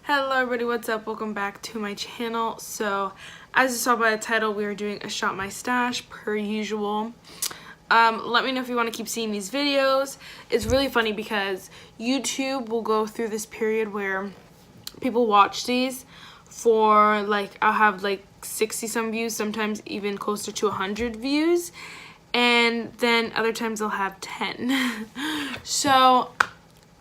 Hello everybody, what's up? Welcome back to my channel. So as you saw by the title, we are doing a Shop My Stash per usual. Let me know if you want to keep seeing these videos. It's really funny because YouTube will go through this period where people watch these for like, I'll have like 60 some views, sometimes even closer to 100 views, and then other times they'll have 10. So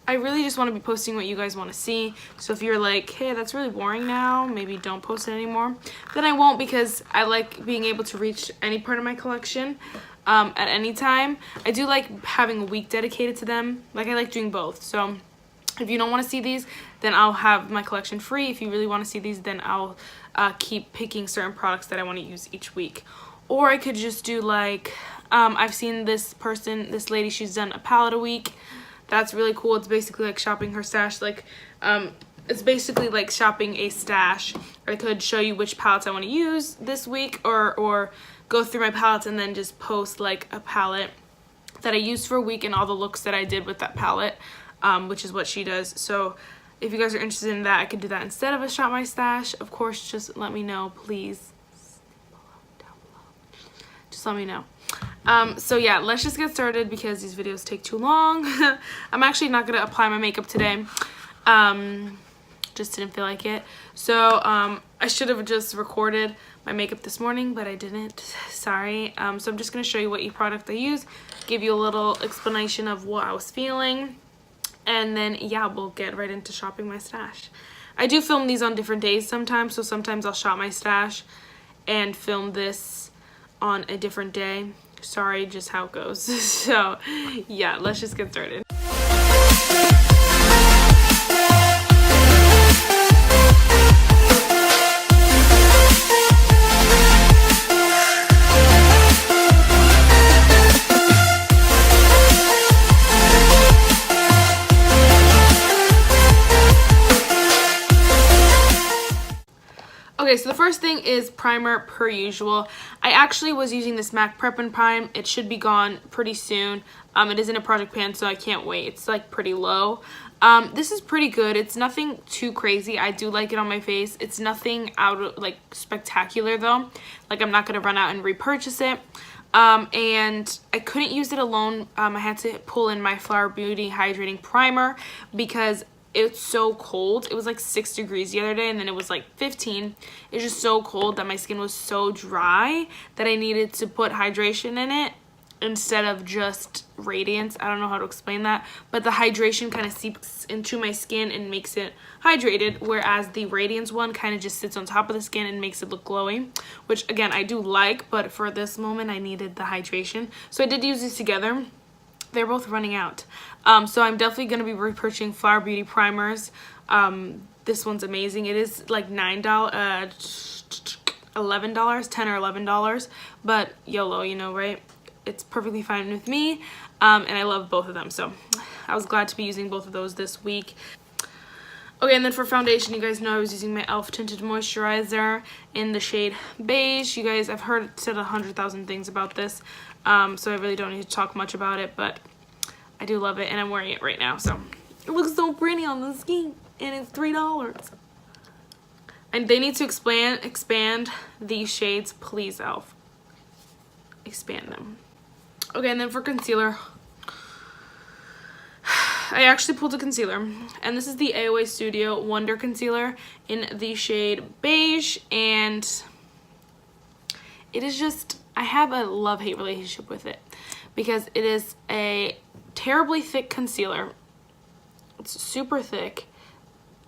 I really just want to be posting what you guys want to see. So if you're like, hey, that's really boring now, maybe don't post it anymore, then I won't, because I like being able to reach any part of my collection at any time. I do like having a week dedicated to them. Like, I like doing both. So if you don't want to see these, then I'll have my collection free. If you really want to see these, then I'll keep picking certain products that I want to use each week. Or I could just do like, I've seen this lady, she's done a palette a week. That's really cool. It's basically like shopping her stash. Like, it's basically like shopping a stash. I could show you which palettes I want to use this week, or go through my palettes and then just post like a palette that I used for a week and all the looks that I did with that palette, which is what she does. So if you guys are interested in that, I could do that instead of a Shop My Stash. Of course, just let me know, please. Down below. Just let me know. So yeah, let's just get started because these videos take too long. I'm actually not gonna apply my makeup today. Just didn't feel like it. So I should have just recorded my makeup this morning, but I didn't. Sorry. So I'm just gonna show you what product I use, give you a little explanation of what I was feeling, and then yeah, we'll get right into shopping my stash. I do film these on different days sometimes, so sometimes I'll shop my stash and film this on a different day. Sorry, just how it goes. So yeah, let's just get started. Okay, so the first thing is primer per usual. I actually was using this MAC Prep and Prime. It should be gone pretty soon. It is in a project pan, so I can't wait. It's like pretty low. This is pretty good. It's nothing too crazy. I do like it on my face. It's nothing out of like spectacular though. Like, I'm not gonna run out and repurchase it. And I couldn't use it alone. I had to pull in my Flower Beauty Hydrating Primer because it's so cold. It was like 6 degrees the other day, and then it was like 15. It's just so cold that my skin was so dry that I needed to put hydration in it instead of just radiance. I don't know how to explain that, but the hydration kind of seeps into my skin and makes it hydrated, whereas the radiance one kind of just sits on top of the skin and makes it look glowy, which again I do like, but for this moment I needed the hydration. So I did use these together. They're both running out. So I'm definitely going to be repurchasing Flower Beauty primers. This one's amazing. It is like $11, $10 or $11, but YOLO, you know, right? It's perfectly fine with me, and I love both of them. So I was glad to be using both of those this week. Okay, and then for foundation, you guys know I was using my e.l.f. Tinted Moisturizer in the shade Beige. You guys, I've heard said 100,000 things about this, so I really don't need to talk much about it, but I do love it, and I'm wearing it right now, so it looks so pretty on the skin, and it's $3. And they need to expand these shades, please, e.l.f. Expand them. Okay, and then for concealer, I actually pulled a concealer, and this is the AOA Studio Wonder Concealer in the shade Beige, and it is just, I have a love-hate relationship with it because it is a terribly thick concealer. It's super thick.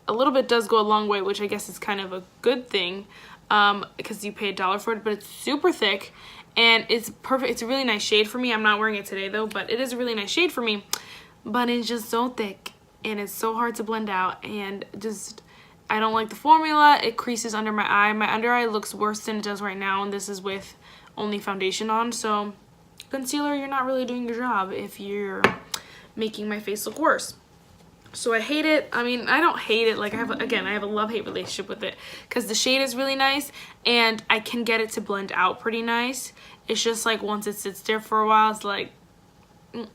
A little bit does go a long way, which I guess is kind of a good thing, because you pay $1 for it, but it's super thick, and it's perfect. It's a really nice shade for me. I'm not wearing it today though, but it is a really nice shade for me. But it's just so thick, and it's so hard to blend out, and just, I don't like the formula. It creases under my eye. My under eye looks worse than it does right now, and this is with only foundation on. So concealer, you're not really doing your job if you're making my face look worse. So I hate it. I mean, I don't hate it. Like, I have a love-hate relationship with it because the shade is really nice, and I can get it to blend out pretty nice. It's just like once it sits there for a while, it's like, And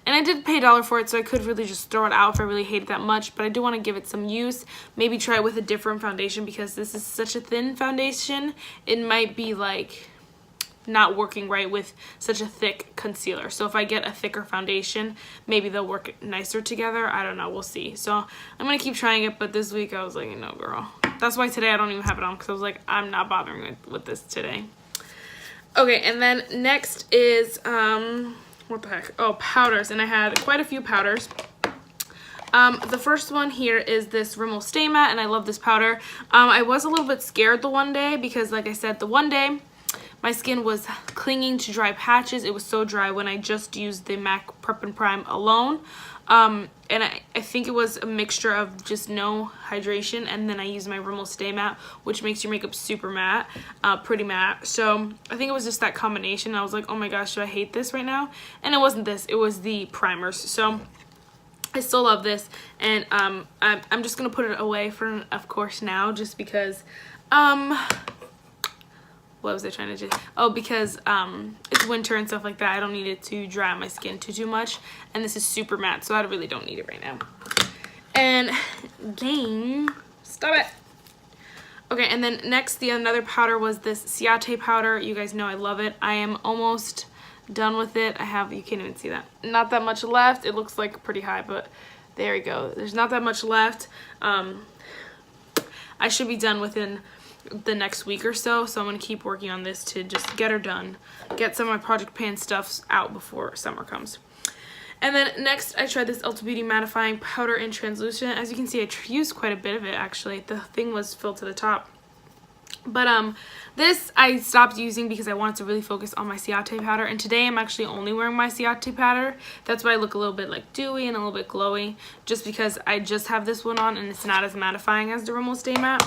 I did pay $1 for it, so I could really just throw it out if I really hate it that much, but I do want to give it some use. Maybe try it with a different foundation, because this is such a thin foundation. It might be like not working right with such a thick concealer. So if I get a thicker foundation, maybe they'll work nicer together. I don't know, we'll see. So I'm gonna keep trying it, but this week I was like, no girl. That's why today I don't even have it on, because I was like, I'm not bothering with this today. Okay, and then next is what the heck? Oh, powders. And I had quite a few powders. The first one here is this Rimmel Stay Matte, and I love this powder. I was a little bit scared the one day, because like I said, the one day my skin was clinging to dry patches. It was so dry when I just used the MAC Prep and Prime alone. And I think it was a mixture of just no hydration, and then I used my Rimmel Stay Matte, which makes your makeup super matte, pretty matte. So I think it was just that combination. I was like, oh my gosh, do I hate this right now? And it wasn't this, it was the primers. So I still love this, and I'm just gonna put it away for, of course, now, just because what was I trying to do? Oh, because it's winter and stuff like that. I don't need it to dry out my skin too much, and this is super matte, so I really don't need it right now. And then stop it. Okay, and then next, another powder was this Ciate powder. You guys know I love it. I am almost done with it. I have, you can't even see that, not that much left. It looks like pretty high, but there you go. There's not that much left. I should be done within the next week or so, so I'm gonna keep working on this to just get her done, get some of my Project Pan stuff out before summer comes. And then next, I tried this Ulta Beauty mattifying powder in translucent. As you can see, I used quite a bit of it actually. The thing was filled to the top. But this I stopped using because I wanted to really focus on my Ciate powder, and today I'm actually only wearing my Ciate powder. That's why I look a little bit like dewy and a little bit glowy, just because I just have this one on and it's not as mattifying as the Rimmel Stay Matte,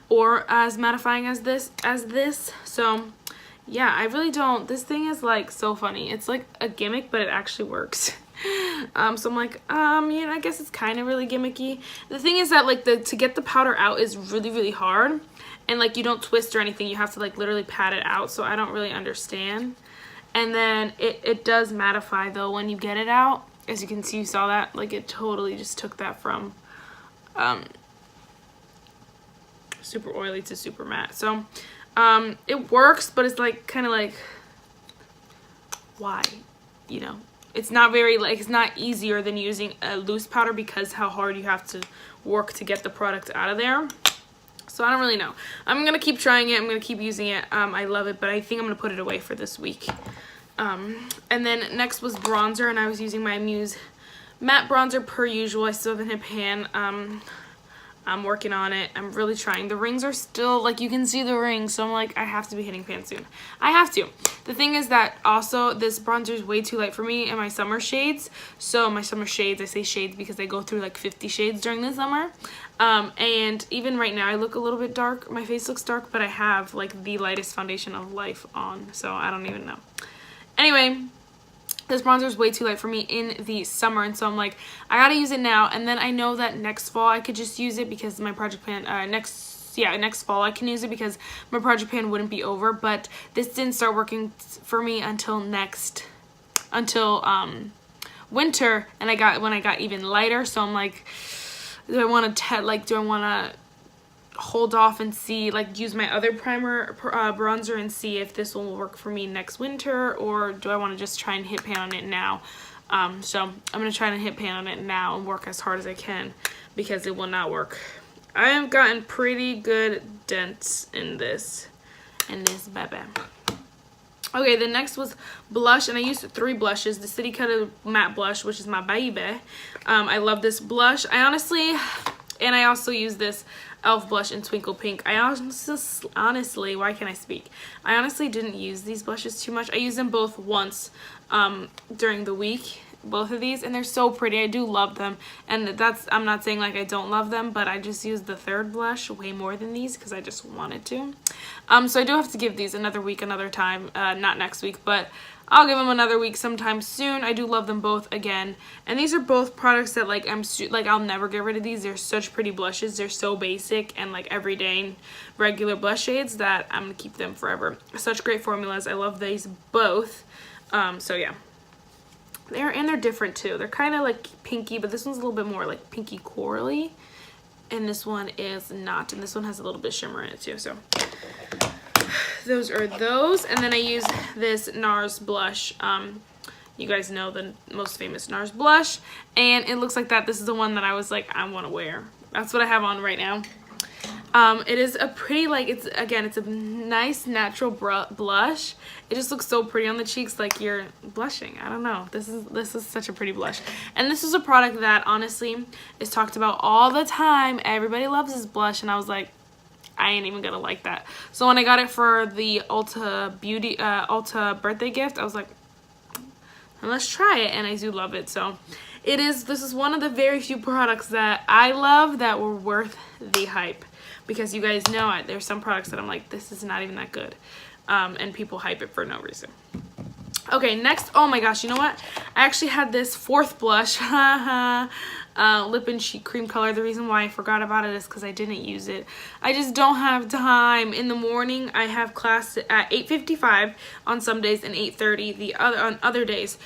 or as mattifying as this. So yeah, I really don't, this thing is like so funny. It's like a gimmick, but it actually works. So I'm like, I guess it's kind of really gimmicky. The thing is that like to get the powder out is really hard. And like you don't twist or anything, you have to like literally pat it out, so I don't really understand. And then it does mattify though when you get it out. As you can see, you saw that, like it totally just took that from super oily to super matte. So it works, but it's like kind of like, why, you know? It's not very, like, it's not easier than using a loose powder, because how hard you have to work to get the product out of there. So I don't really know. I'm going to keep trying it. I'm going to keep using it. I love it, but I think I'm going to put it away for this week. And then next was bronzer, and I was using my Muse matte bronzer per usual. I still haven't hit pan. I'm working on it. I'm really trying. The rings are still, like, you can see the rings, so I'm like, I have to be hitting pan soon. I have to. The thing is that also this bronzer is way too light for me in my summer shades. So my summer shades, I say shades because I go through like 50 shades during the summer. And even right now I look a little bit dark. My face looks dark, but I have like the lightest foundation of life on, so I don't even know. Anyway, this bronzer is way too light for me in the summer, and so I'm like, I gotta use it now. And then I know that next fall I could just use it because my Project Pan, next fall I can use it because my Project Pan wouldn't be over. But this didn't start working for me until winter, and when I got even lighter. So I'm like, do I want to hold off and see, like, use my other primer bronzer and see if this will work for me next winter, or do I want to just try and hit pan on it now? So I'm gonna try and hit pan on it now and work as hard as I can, because it will not work. I have gotten pretty good dents in this baby. Okay, the next was blush, and I used 3 blushes. The City Cutter matte blush, which is my baby. I love this blush. I also use this e.l.f. blush in Twinkle Pink. I honestly, why can't I speak? I honestly didn't use these blushes too much. I used them both once during the week, both of these, and they're so pretty. I do love them, and I'm not saying like I don't love them, but I just used the 3rd blush way more than these because I just wanted to. So I do have to give these another week, another time, not next week, but I'll give them another week sometime soon. I do love them both again, and these are both products that like I'll never get rid of these. They're such pretty blushes. They're so basic and like everyday regular blush shades that I'm gonna keep them forever. Such great formulas. I love these both. So yeah. they're different too. They're kind of like pinky, but this one's a little bit more like pinky corally, and this one is not, and this one has a little bit of shimmer in it too. So those are those. And then I use this NARS blush. You guys know the most famous NARS blush, and it looks like that. This is the one that I was like, I want to wear. That's what I have on right now. It is a pretty, like, it's a nice natural blush. It just looks so pretty on the cheeks, like you're blushing. I don't know. This is such a pretty blush. And this is a product that honestly is talked about all the time. Everybody loves this blush, and I was like, I ain't even gonna like that. So when I got it for the Ulta birthday gift, I was like, let's try it, and I do love it. So this is one of the very few products that I love that were worth the hype. Because you guys know there's some products that I'm like, this is not even that good. And people hype it for no reason. Okay, next, oh my gosh, you know what? I actually had this fourth blush, Lip and Cheek Cream color. The reason why I forgot about it is because I didn't use it. I just don't have time. In the morning, I have class at 8:55 on some days and 8:30 on other days.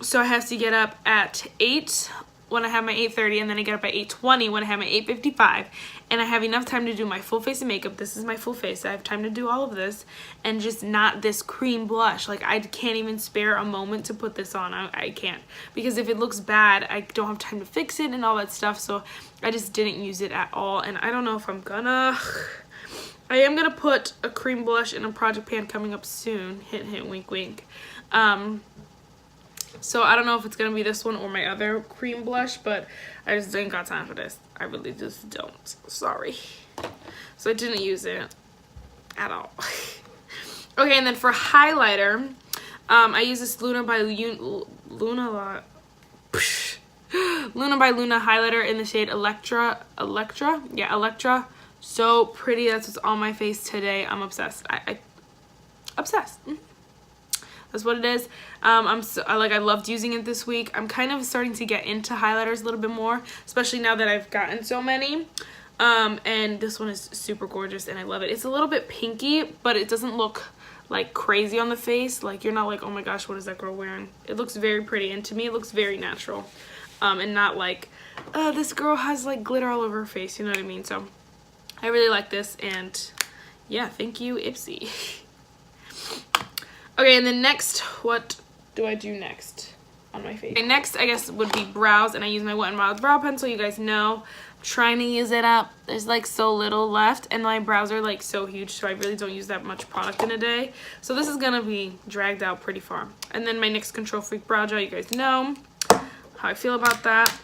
So I have to get up at 8 when I have my 8:30, and then I get up at 8:20 when I have my 8:55, and I have enough time to do my full face of makeup. This is my full face. I have time to do all of this, and just not this cream blush. Like, I can't even spare a moment to put this on. I can't, because if it looks bad, I don't have time to fix it and all that stuff. So I just didn't use it at all, and I don't know if I'm gonna. I am gonna put a cream blush in a project pan coming up soon. Hint, hint, wink, wink. So I don't know if it's gonna be this one or my other cream blush, but I just didn't got time for this. I really just don't. Sorry. So I didn't use it at all. Okay, and then for highlighter, I use this Luna by Luna by Luna highlighter in the shade Electra. Yeah, Electra. So pretty. That's what's on my face today. I'm obsessed. Obsessed. That's what it is. I loved using it this week. I'm kind of starting to get into highlighters a little bit more, especially now that I've gotten so many. And this one is super gorgeous, and I love it. It's a little bit pinky, but it doesn't look like crazy on the face. Like, you're not like, oh my gosh, what is that girl wearing? It looks very pretty, and to me it looks very natural. And not like, this girl has like glitter all over her face, you know what I mean? So I really like this, and yeah, thank you, Ipsy. Okay, and then next, what do I do next on my face? Okay, next, I guess, would be brows, and I use my Wet n Wild brow pencil. You guys know, I'm trying to use it up. There's like so little left, and my brows are like so huge, so I really don't use that much product in a day. So this is gonna be dragged out pretty far. And then my NYX Control Freak brow gel. You guys know how I feel about that.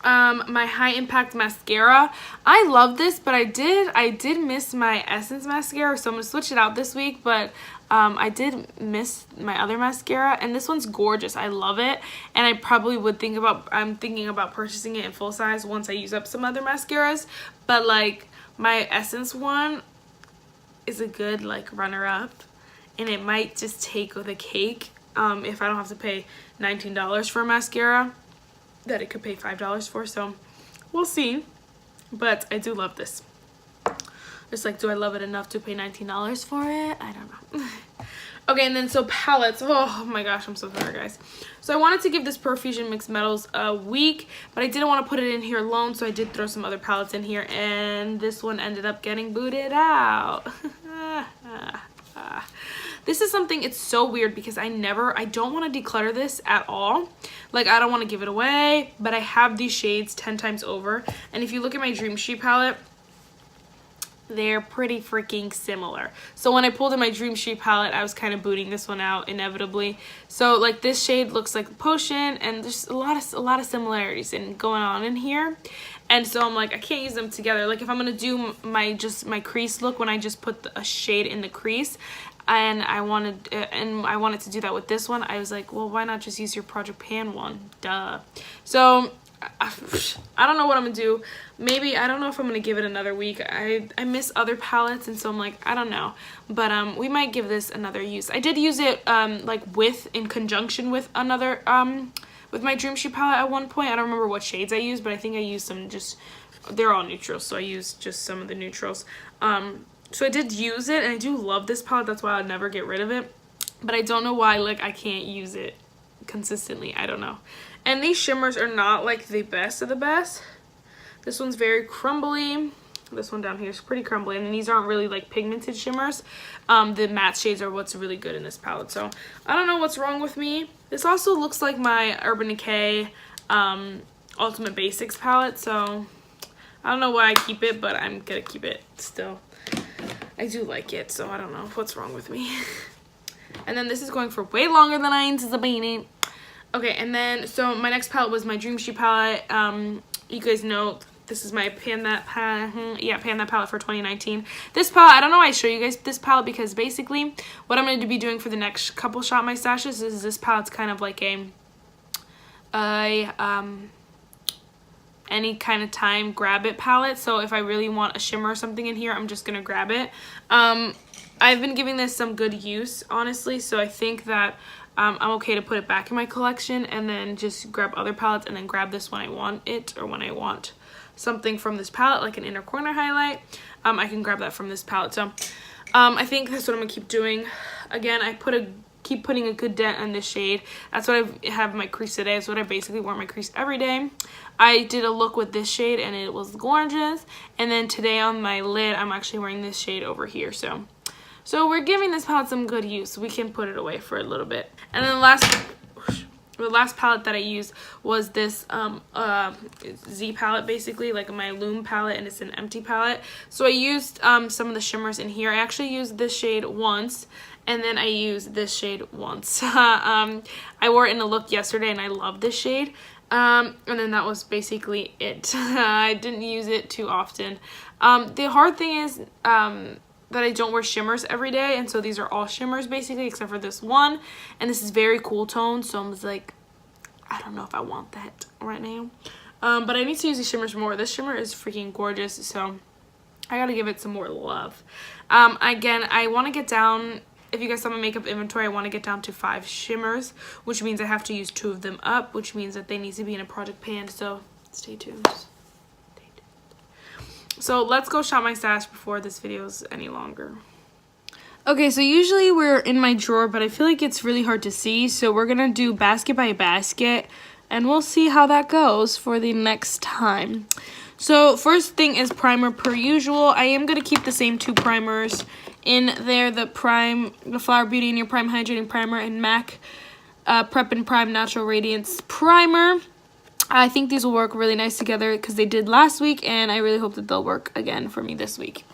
My High Impact mascara. I love this, but I did miss my Essence mascara, so I'm gonna switch it out this week. But I did miss my other mascara, and this one's gorgeous. I love it, and I probably would I'm thinking about purchasing it in full size once I use up some other mascaras. But like, my Essence one is a good like runner-up, and it might just take the cake if I don't have to pay $19 for a mascara that it could pay $5 for. So we'll see, but I do love this. Just like, do I love it enough to pay $19 for it? I don't know. Okay, and then so palettes. Oh my gosh, I'm so sorry, guys. So I wanted to give this Profusion Mixed Metals a week, but I didn't want to put it in here alone, so I did throw some other palettes in here, and this one ended up getting booted out. This is something, it's so weird because I don't want to declutter this at all. Like, I don't want to give it away, but I have these shades 10 times over. And if you look at my Dream Sheet palette, they're pretty freaking similar. So when I pulled in my Dream Sheet palette, I was kind of booting this one out inevitably. So like, this shade looks like Potion, and there's a lot of similarities going on in here. And so I'm like, I can't use them together. Like, if I'm gonna do my crease look, when I just put a shade in the crease, and I wanted to do that with this one, I was like, well, why not just use your Project Pan one? Duh. So I don't know what I'm gonna do. Maybe, I don't know if I'm gonna give it another week. I miss other palettes, and so I'm like, I don't know. But we might give this another use. I did use it like in conjunction with another with my Dream Sheet palette at one point. I don't remember what shades I used, but I think I used some they're all neutrals, so I used just some of the neutrals. So I did use it, and I do love this palette. That's why I'll never get rid of it. But I don't know why, like, I can't use it consistently. I don't know. And these shimmers are not like the best of the best. This one's very crumbly. This one down here is pretty crumbly, and these aren't really like pigmented shimmers. The matte shades are what's really good in this palette. So I don't know what's wrong with me. This also looks like my Urban Decay Ultimate Basics palette, so I don't know why I keep it, but I'm gonna keep it still. I do like it, so I don't know what's wrong with me. And then this is going for way longer than I anticipated. Okay, and then so my next palette was my Dream Sheet palette. You guys know this is my Pan That palette for 2019. This palette, I don't know why I show you guys this palette, because basically what I'm going to be doing for the next couple Shop My Stashes is this palette's kind of like any kind of time grab it palette. So if I really want a shimmer or something in here, I'm just going to grab it. I've been giving this some good use, honestly, so I think that I'm okay to put it back in my collection and then just grab other palettes and then grab this when I want it, or when I want something from this palette, like an inner corner highlight. I can grab that from this palette. So I think that's what I'm gonna keep doing. Again, I keep putting a good dent on this shade. That's what I have in my crease today. That's what I basically wear in my crease every day. I did a look with this shade and it was gorgeous. And then today on my lid, I'm actually wearing this shade over here. So we're giving this palette some good use. We can put it away for a little bit. And then the last palette that I used was this Z palette, basically, like my Loom palette, and it's an empty palette. So I used some of the shimmers in here. I actually used this shade once, and then I used this shade once. I wore it in a look yesterday, and I love this shade. And then that was basically it. I didn't use it too often. The hard thing is that I don't wear shimmers every day, and so these are all shimmers basically, except for this one, and this is very cool tone, so I'm just like, I don't know if I want that right now. But I need to use these shimmers more. This shimmer is freaking gorgeous, so I gotta give it some more love. Again, I want to get down, if you guys saw my makeup inventory, I want to get down to 5 shimmers, which means I have to use 2 of them up, which means that they need to be in a project pan, so stay tuned. So let's go shop my stash before this video's any longer. Okay, so usually we're in my drawer, but I feel like it's really hard to see, so we're gonna do basket by basket, and we'll see how that goes for the next time. So first thing is primer per usual. I am gonna keep the same 2 primers in there, the Flower Beauty in Your Prime Hydrating Primer and MAC Prep and Prime Natural Radiance Primer. I think these will work really nice together because they did last week, and I really hope that they'll work again for me this week.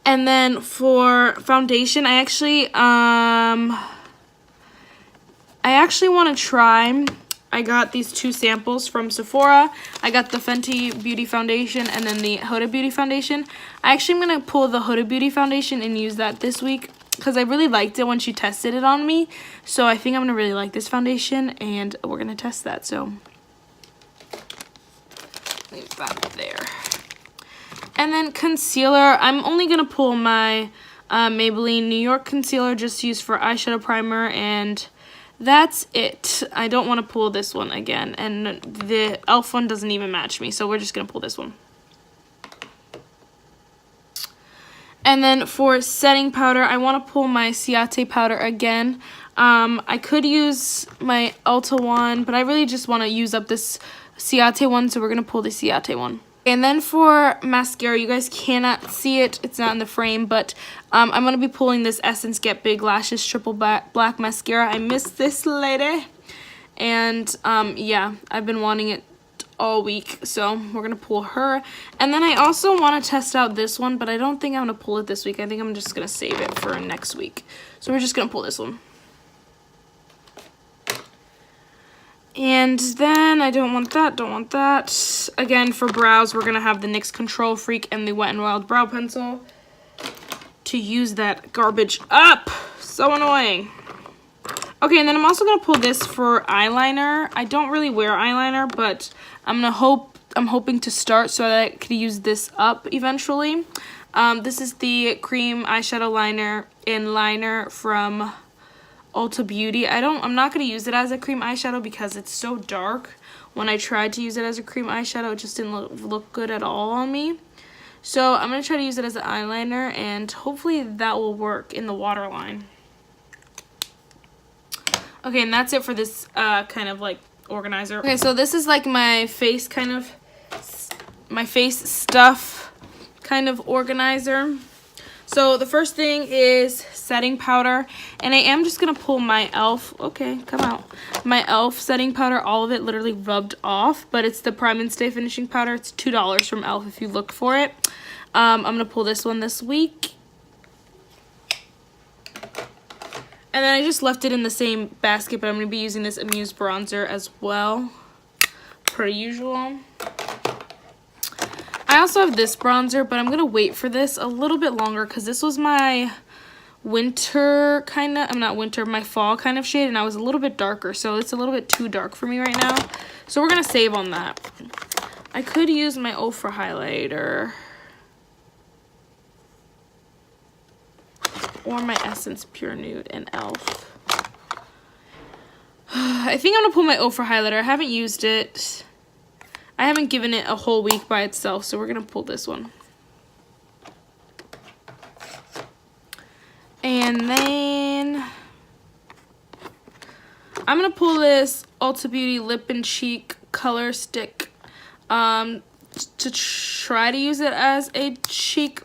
And then for foundation, I actually want to try. I got these 2 samples from Sephora. I got the Fenty Beauty Foundation and then the Huda Beauty Foundation. I actually am going to pull the Huda Beauty Foundation and use that this week, because I really liked it when she tested it on me. So I think I'm going to really like this foundation, and we're going to test that. So leave that there. And then concealer, I'm only going to pull my Maybelline New York concealer, just to use for eyeshadow primer, and that's it. I don't want to pull this one again, and the e.l.f. one doesn't even match me, so we're just going to pull this one. And then for setting powder, I want to pull my Ciate powder again. I could use my Ulta one, but I really just want to use up this Ciate one, so we're going to pull the Ciate one. And then for mascara, you guys cannot see it, it's not in the frame, but I'm going to be pulling this Essence Get Big Lashes Triple Black Mascara. I missed this lady, and yeah, I've been wanting it all week, so we're gonna pull her. And then I also want to test out this one, but I don't think I'm gonna pull it this week. I think I'm just gonna save it for next week, so we're just gonna pull this one. And then I don't want that. Again, for brows, we're gonna have the NYX Control Freak and the Wet n Wild brow pencil to use that garbage up. So annoying. Okay, and then I'm also gonna pull this for eyeliner. I don't really wear eyeliner, but I'm hoping to start so that I could use this up eventually. This is the cream eyeshadow liner in liner from Ulta Beauty. I'm not gonna use it as a cream eyeshadow because it's so dark. When I tried to use it as a cream eyeshadow, it just didn't look good at all on me. So I'm gonna try to use it as an eyeliner, and hopefully that will work in the waterline. Okay, and that's it for this kind of like organizer. Okay, so this is like my face stuff kind of organizer. So the first thing is setting powder, and I am just gonna pull my e.l.f. Okay, come out. My e.l.f. setting powder, all of it literally rubbed off, but it's the Prime and Stay finishing powder. It's $2 from e.l.f. if you look for it. I'm gonna pull this one this week. And then I just left it in the same basket, but I'm gonna be using this Amuse bronzer as well, per usual. I also have this bronzer, but I'm gonna wait for this a little bit longer because this was my winter kind of, my fall kind of shade, and I was a little bit darker, so it's a little bit too dark for me right now. So we're gonna save on that. I could use my Ofra highlighter or my Essence Pure Nude in e.l.f. I think I'm gonna pull my Ofra highlighter. I haven't used it. I haven't given it a whole week by itself, so we're gonna pull this one. And then I'm gonna pull this Ulta Beauty Lip and Cheek Color Stick to try to use it as a cheek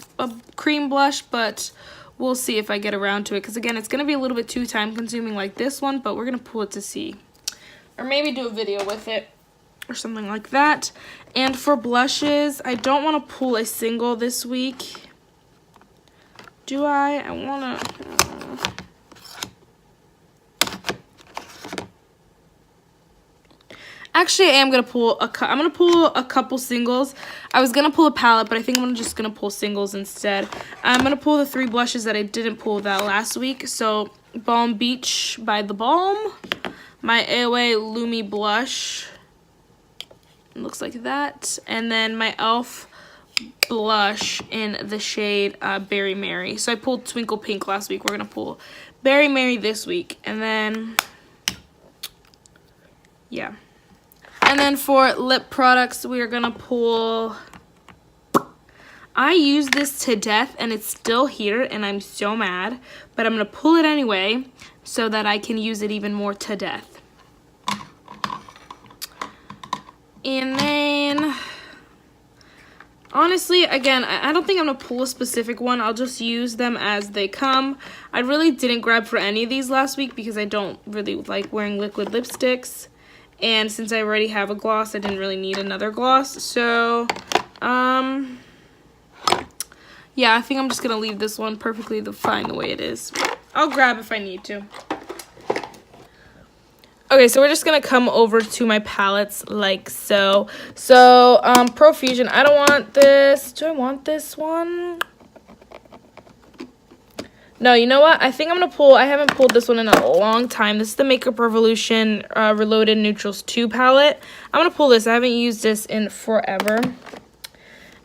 cream blush, but we'll see if I get around to it, because again, it's gonna be a little bit too time consuming like this one, but we're gonna pull it to see. Or maybe do a video with it or something like that. And for blushes, I don't want to pull a single this week. Do I? I want to... Actually, I am going to pull I'm going to pull a couple singles. I was going to pull a palette, but I think I'm just going to pull singles instead. I'm going to pull the 3 blushes that I didn't pull that last week. So, Balm Beach by The Balm. My AOA Lumi blush. It looks like that. And then my e.l.f. blush in the shade Berry Mary. So I pulled Twinkle Pink last week. We're going to pull Berry Mary this week. And then, yeah. And then for lip products, we are going to pull... I use this to death, and it's still here, and I'm so mad. But I'm going to pull it anyway, so that I can use it even more to death. And then, honestly, again, I don't think I'm going to pull a specific one. I'll just use them as they come. I really didn't grab for any of these last week because I don't really like wearing liquid lipsticks. And since I already have a gloss, I didn't really need another gloss. So, yeah, I think I'm just going to leave this one perfectly fine the way it is. I'll grab if I need to. Okay, so we're just going to come over to my palettes like so. So, Profusion, I don't want this. Do I want this one? No, you know what? I think I'm going to pull, I haven't pulled this one in a long time. This is the Makeup Revolution Reloaded Neutrals 2 palette. I'm going to pull this. I haven't used this in forever.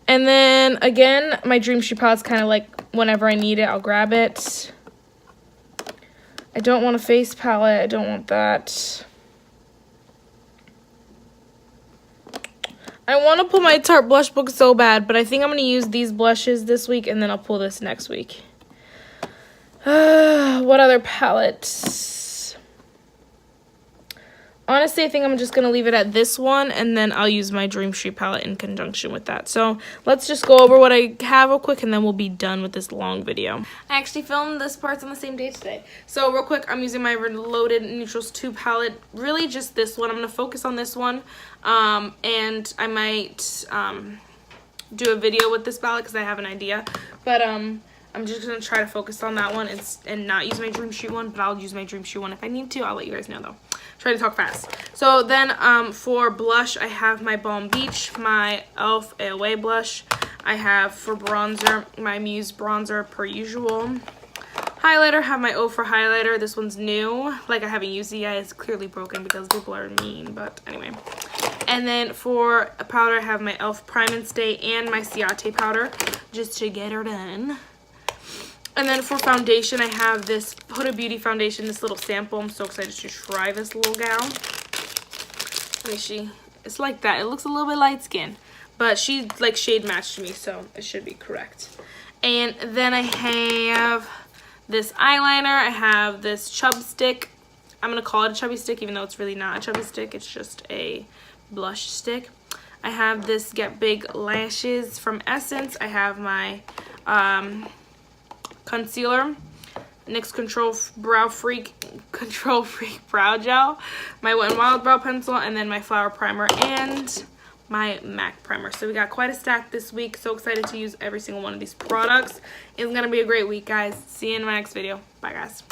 And then, again, my Dream Street palette's kind of like whenever I need it, I'll grab it. I don't want a face palette. I don't want that. I want to pull my Tarte blush book so bad, but I think I'm going to use these blushes this week, and then I'll pull this next week. What other palettes? Honestly, I think I'm just going to leave it at this one, and then I'll use my Dream Street palette in conjunction with that. So let's just go over what I have real quick, and then we'll be done with this long video. I actually filmed this parts on the same day today. So real quick, I'm using my Reloaded Neutrals 2 palette. Really just this one. I'm going to focus on this one, and I might do a video with this palette because I have an idea. But I'm just going to try to focus on that one and not use my Dream Street one, but I'll use my Dream Street one if I need to. I'll let you guys know, though. Try to talk fast. So then for blush, I have my Balm Beach, my e.l.f. AOA blush. I have for bronzer, my Muse bronzer per usual. Highlighter, have my Ofra highlighter. This one's new. Like, I haven't used it yet. It's clearly broken because people are mean, but anyway. And then for a powder, I have my e.l.f. Prime and Stay and my Ciate powder just to get her done. And then for foundation, I have this Huda Beauty foundation, this little sample. I'm so excited to try this little gal. Let me see. It's like that. It looks a little bit light skin, but she like shade matched me, so it should be correct. And then I have this eyeliner. I have this Chubstick I'm going to call it a chubby stick even though it's really not a chubby stick. It's just a blush stick. I have this Get Big Lashes from Essence. I have my concealer, NYX Control Freak Brow Gel, my Wet n Wild Brow Pencil, and then my Flower Primer and my MAC primer. So we got quite a stack this week. So excited to use every single one of these products. It's going to be a great week, guys. See you in my next video. Bye, guys.